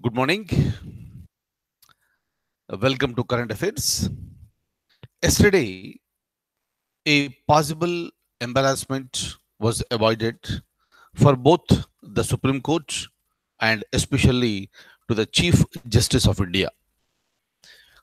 Good morning. Welcome to Current Affairs. Yesterday, a possible embarrassment was avoided for both the Supreme Court and especially to the Chief Justice of India.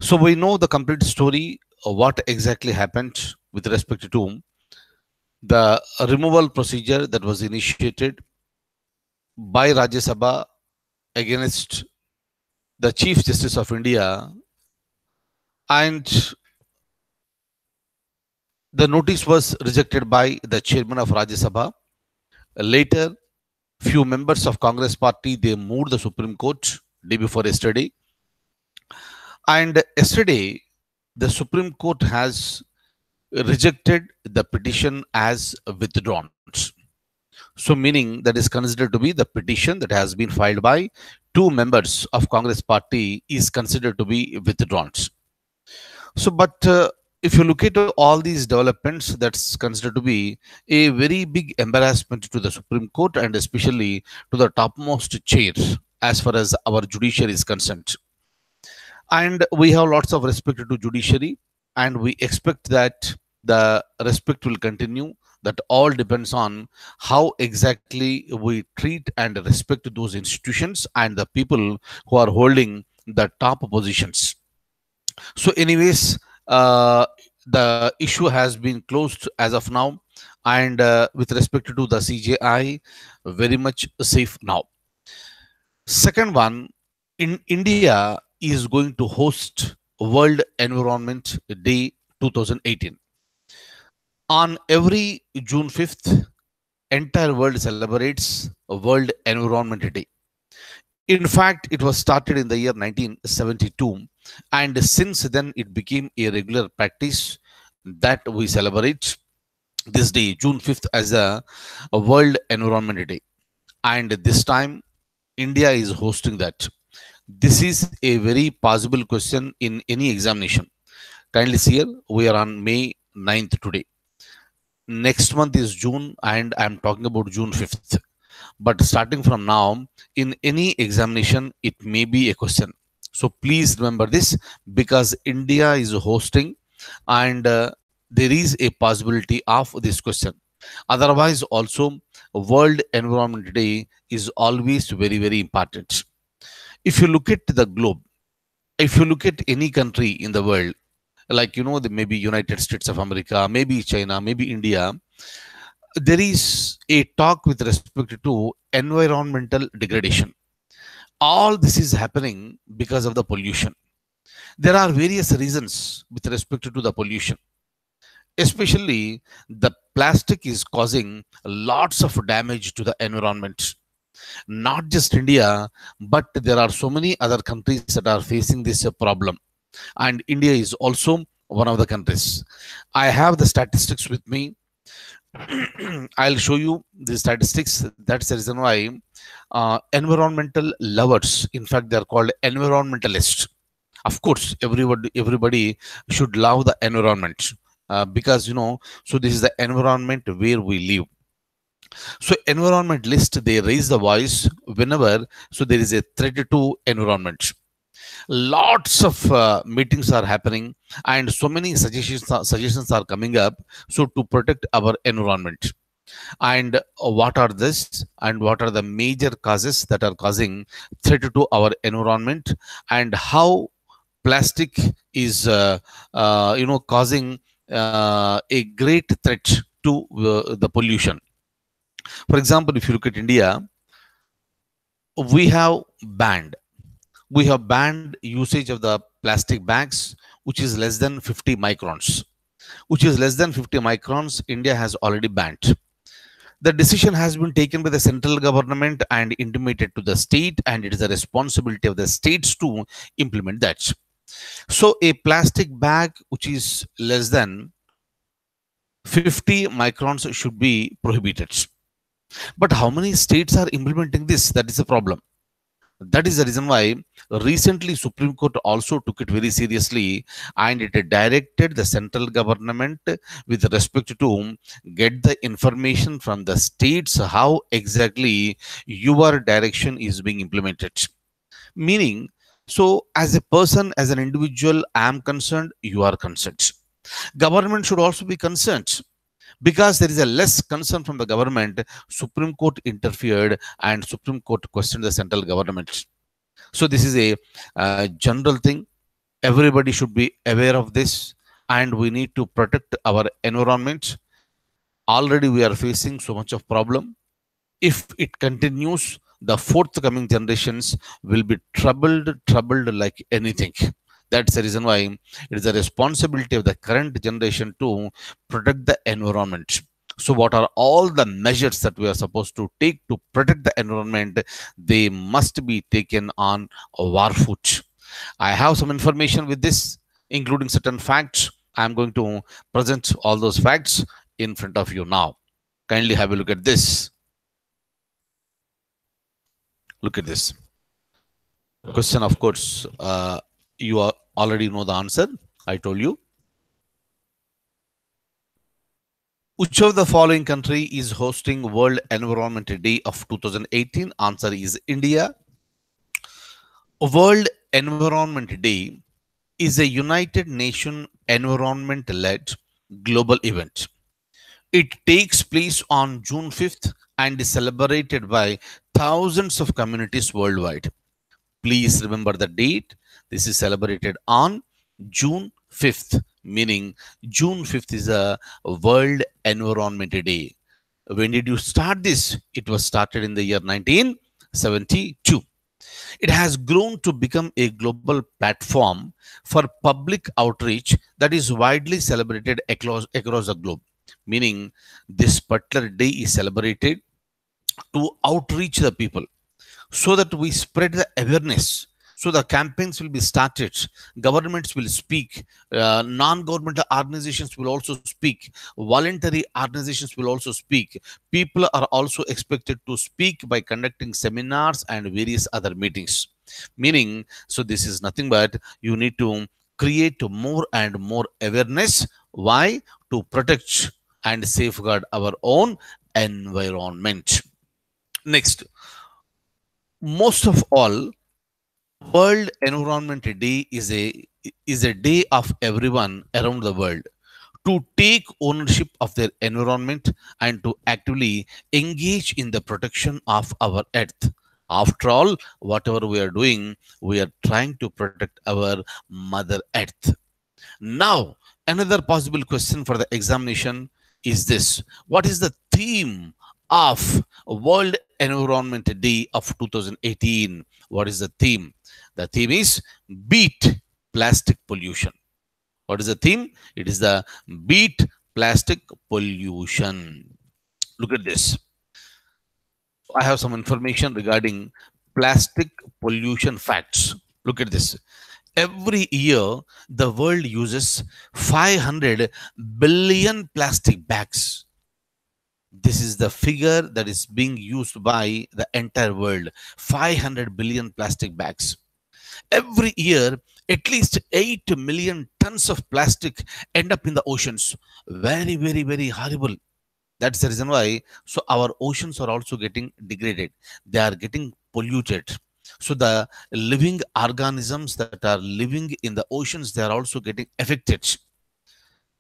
So, we know the complete story of what exactly happened with respect to the removal procedure that was initiated by Rajya Sabha against the Chief Justice of India, and the notice was rejected by the chairman of Rajya Sabha. Later, few members of Congress party they moved the Supreme Court day before yesterday, and yesterday the Supreme Court has rejected the petition as withdrawn. So, meaning that is considered to be the petition that has been filed by two members of Congress party is considered to be withdrawn. So, but if you look at all these developments, that's considered to be a very big embarrassment to the Supreme Court and especially to the topmost chair as far as our judiciary is concerned. And we have lots of respect to judiciary, and we expect that the respect will continue. That all depends on how exactly we treat and respect those institutions and the people who are holding the top positions. So, anyways, the issue has been closed as of now, and with respect to the CJI, very much safe now. Second one, in India is going to host World Environment Day 2018. On every June 5th, entire world celebrates World Environment Day. In fact, it was started in the year 1972, and since then it became a regular practice that we celebrate this day, June 5th, as a World Environment Day. And this time, India is hosting that. This is a very possible question in any examination. Kindly see here, we are on May 9th today. Next month is June, and I'm talking about June 5th. But starting from now, in any examination, it may be a question. So please remember this, because India is hosting, and there is a possibility of this question. Otherwise, also, World Environment Day is always very, very important. If you look at the globe, if you look at any country in the world, like the maybe United States of America, maybe China, maybe India, there is a talk with respect to environmental degradation. All this is happening because of the pollution. There are various reasons with respect to the pollution. Especially, the plastic is causing lots of damage to the environment. Not just India, but there are so many other countries that are facing this problem. And India is also one of the countries. I have the statistics with me. I'll show you the statistics. That's the reason why environmental lovers, in fact, they are called environmentalists. Of course, everybody should love the environment because so this is the environment where we live. So environmentalists, they raise the voice whenever so there is a threat to environment. Lots of meetings are happening, and so many suggestions are coming up so to protect our environment. And what are this, and what are the major causes that are causing threat to our environment, and how plastic is causing a great threat to the pollution. For example, if you look at India, we have banned usage of the plastic bags, which is less than 50 microns. India has already banned. The decision has been taken by the central government and intimated to the state, and it is the responsibility of the states to implement that. So a plastic bag which is less than 50 microns should be prohibited. But how many states are implementing this? That is the problem. That is the reason why recently Supreme Court also took it very seriously, and it directed the central government with respect to get the information from the states how exactly your direction is being implemented. Meaning, so as a person, as an individual, I am concerned, you are concerned. Government should also be concerned. Because there is a less concern from the government, Supreme Court interfered and Supreme Court questioned the central government. So this is a general thing. Everybody should be aware of this, and we need to protect our environment. Already we are facing so much of problem. If it continues, the forthcoming generations will be troubled like anything. That's the reason why it is the responsibility of the current generation to protect the environment. So what are all the measures that we are supposed to take to protect the environment? They must be taken on a war foot. I have some information with this, including certain facts. I'm going to present all those facts in front of you now. Kindly have a look at this. Look at this. Question, of course, you already know the answer. I told you. Which of the following country is hosting World Environment Day of 2018? Answer is India. World Environment Day is a United Nations environment-led global event. It takes place on June 5th and is celebrated by thousands of communities worldwide. Please remember the date. This is celebrated on June 5th, meaning June 5th is a World Environment Day. When did you start this? It was started in the year 1972. It has grown to become a global platform for public outreach that is widely celebrated across the globe. Meaning, this particular day is celebrated to outreach the people so that we spread the awareness. So the campaigns will be started, governments will speak, non-governmental organizations will also speak, voluntary organizations will also speak. People are also expected to speak by conducting seminars and various other meetings. Meaning, so this is nothing but you need to create more and more awareness. Why? To protect and safeguard our own environment. Next, most of all, World Environment Day is a day of everyone around the world to take ownership of their environment and to actively engage in the protection of our earth. After all, whatever we are doing, we are trying to protect our Mother Earth. Now, another possible question for the examination is this. What is the theme of World Environment Day of 2018? What is the theme? The theme is Beat Plastic Pollution. What is the theme? It is the Beat Plastic Pollution. Look at this. I have some information regarding plastic pollution facts. Look at this. Every year, the world uses 500 billion plastic bags. This is the figure that is being used by the entire world. 500 billion plastic bags. Every year, at least 8 million tons of plastic end up in the oceans. Very, very, very horrible. That's the reason why. So our oceans are also getting degraded. They are getting polluted. So the living organisms that are living in the oceans, they are also getting affected.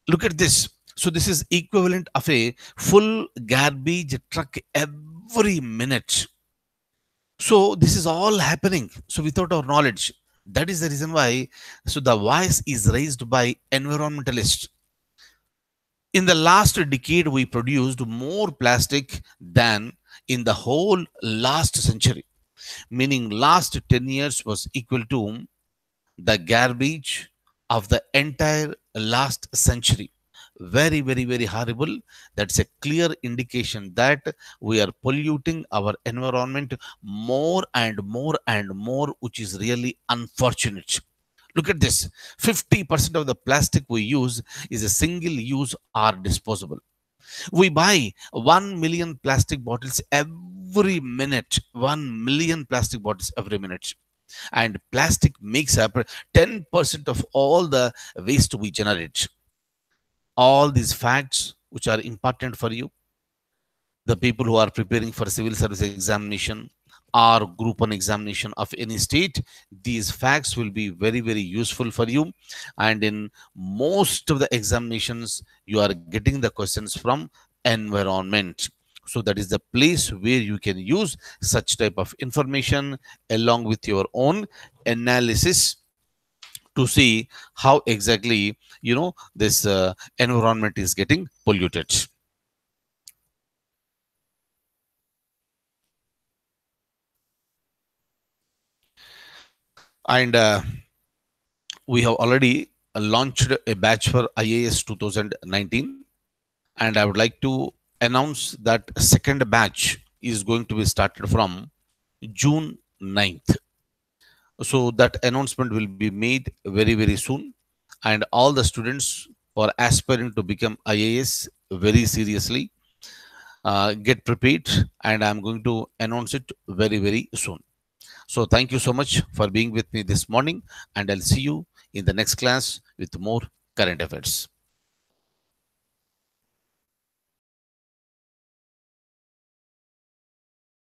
Look at this. So this is equivalent of a full garbage truck every minute. So this is all happening. So without our knowledge, that is the reason why. So the voice is raised by environmentalists. In the last decade, we produced more plastic than in the whole last century. Meaning last 10 years was equal to the garbage of the entire last century. Very, very, very horrible. That's a clear indication that we are polluting our environment more and more and more, which is really unfortunate. Look at this. 50% of the plastic we use is a single use or disposable. We buy 1 million plastic bottles every minute. 1 million plastic bottles every minute. And plastic makes up 10% of all the waste we generate. All these facts which are important for you, the people who are preparing for civil service examination, or group 1 examination of any state, these facts will be very, very useful for you. And in most of the examinations, you are getting the questions from environment. So that is the place where you can use such type of information along with your own analysis to see how exactly this environment is getting polluted. And we have already launched a batch for IAS 2019, and I would like to announce that second batch is going to be started from June 9th. So that announcement will be made very, very soon. And all the students who are aspiring to become IAS very seriously, get prepared, and I'm going to announce it very, very soon. So thank you so much for being with me this morning, and I'll see you in the next class with more current affairs.